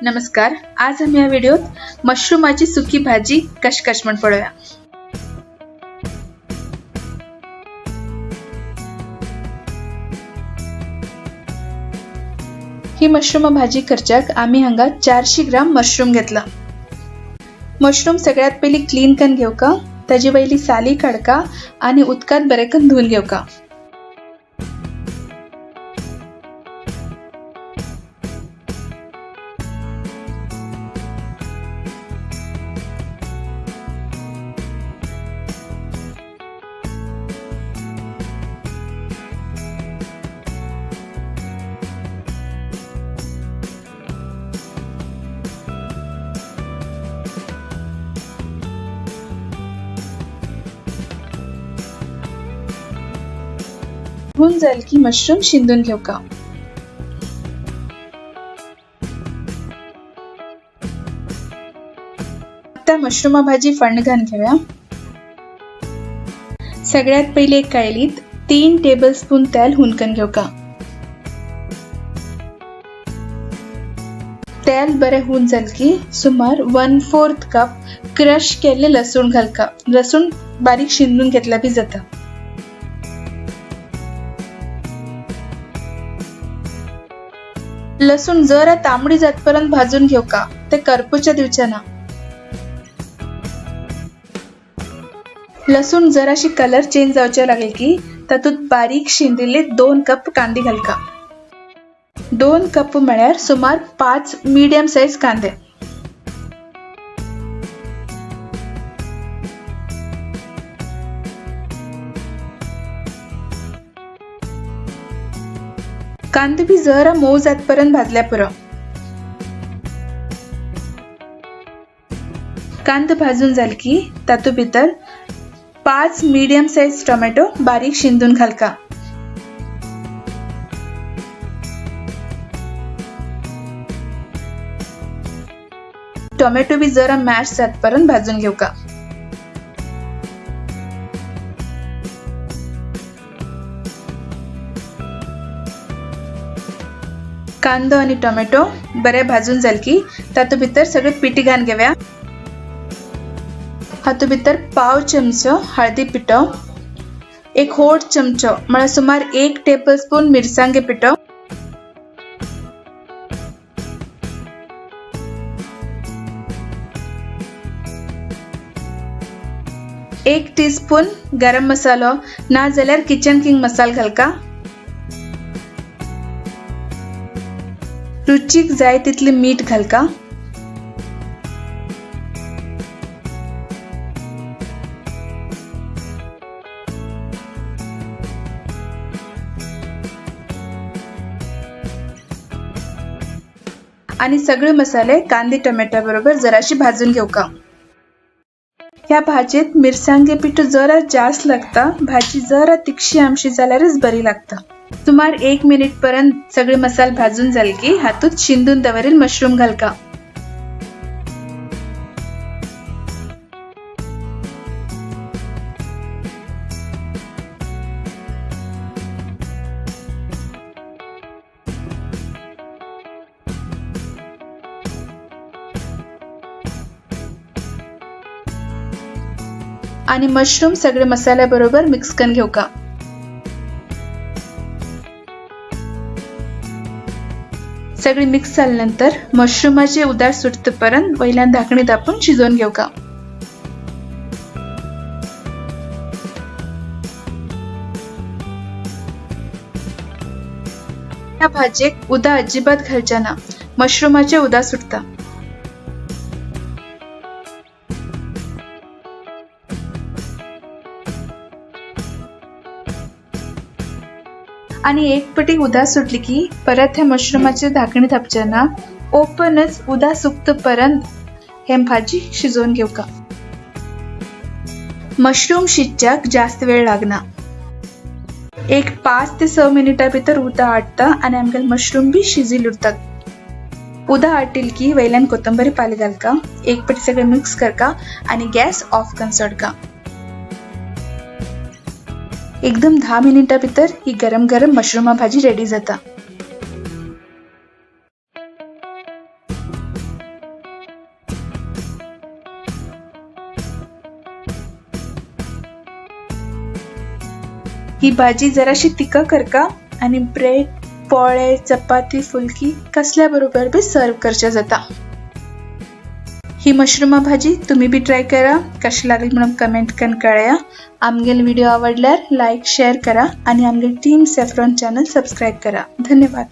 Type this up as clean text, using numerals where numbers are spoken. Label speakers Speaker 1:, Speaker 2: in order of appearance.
Speaker 1: नमस्कार. आज आम्ही या व्हिडिओत मशरूमाची सुकी भाजी कशकश म्हण पडूया. ही मशरूम भाजी करच्याक आम्ही हांगा 400 ग्राम मशरूम घेतला. मशरूम सगळ्यात पयली क्लीन करून घेवका, ताजी वयली साली काडका आणि उदकात बरे करून धुवन घेवका. धुवून जाईल की मशरूम शिंदून घेवका. आता मशरूम भाजी फणघान घेऊया. सगळ्यात पहिले एक कायलीत 3 टेबलस्पून तेल हुनकन घेवका. तेल बरे हुन जाल की सुमार 1/4 कप क्रश केले लसूण घालका. लसूण बारीक शिंदून घेतला बी जाता. लसूण जरा तांबडी जातपर्यंत भाजून घेवका. ते करपूच्या दिवच्याना. लसूण जराशी कलर चेंज जावचे लागले की तातूंत बारीक शिंदिल्ले 2 कप कांदे घालका. 2 कप म्हळ्यार सुमार 5 मीडियम साइज कांदे. कांदे बी जरा मऊ जातपर्यंत भाजल्या पुरो. कांदे भाजून जाल की तातू भितर 5 मीडियम साइज टोमॅटो बारीक शिंदून घालका. टोमॅटो बी जरा मॅश जातपर्यंत भाजून घेवका. कांदो आणि टोमॅटो बरे भाजून जाल की तातू भितर सगळे पिठी घालून घेवया. हातू भितर पाव चमचो हळदी पिठो, एक होड चमचो म्हळ्यार सुमार 1 टेबलस्पून मिरसांगे पिठो, एक टीस्पून गरम मसालो ना जाल्यार किचन किंग मसाला घालका. रुचीक जाय तितले मीठ घालका. आणि सगळे मसाले कांदे टोमॅटो बरोबर जराशी भाजून घेवका. ह्या भाजीत मिरसांगे पिठो जरा जास्त लागता. भाजी जरा तिखशी आमशी जाल्यारच बरी लागता. सुमार 1 मिनिट पर्यंत सगळे मसाले भाजून झाले की हातूत शिंदून दवरेल मशरूम घालका. आणि मशरूम सगळे मसाल्या बरोबर मिक्स करून घेवका. सगळी मिक्स झाल्यानंतर मशरूमाचे उदार सुटपर्यंत वयल्यान धाकणी दापून शिजवून घेवका. या भाजेक उदा अजिबात घालच्या ना. मशरूमाचे उदा सुटता. आणि एक पटी उदा सुटली की परत हे मशरूमाचे धाकणी थापच्याना ओपनच उदा सुकतपर्यंत हे भाजी शिजवून घेवका. मशरूम शिजच्याक जास्त वेळ लागना. एक 5 ते 6 मिनिटा भितर उदा आटता आणि आमगेल मशरूम बी शिजिल उरतात. उदा आटील की वयल्यान कोथंबरी पाले घालका. एक पटी सगळे मिक्स करका आणि गॅस ऑफ करून सोडका. एकदम 10 मिनिटा भितर ही गरम गरम मशरूम भाजी रेडी जाता. ही भाजी जराशी तिखट करका आणि ब्रेड, पोळे, चपाती, फुलकी कसल्या बरोबर बी सर्व करच्या जाता. ही मशरूम भाजी तुम्ही बी ट्राय करा. कशी लागली म्हणून कमेंट करून कळया. आमगेल व्हिडिओ आवडल्यार लाईक शेअर करा आणि आमगेल टीम सॅफ्रॉन चॅनल सबस्क्राईब करा. धन्यवाद.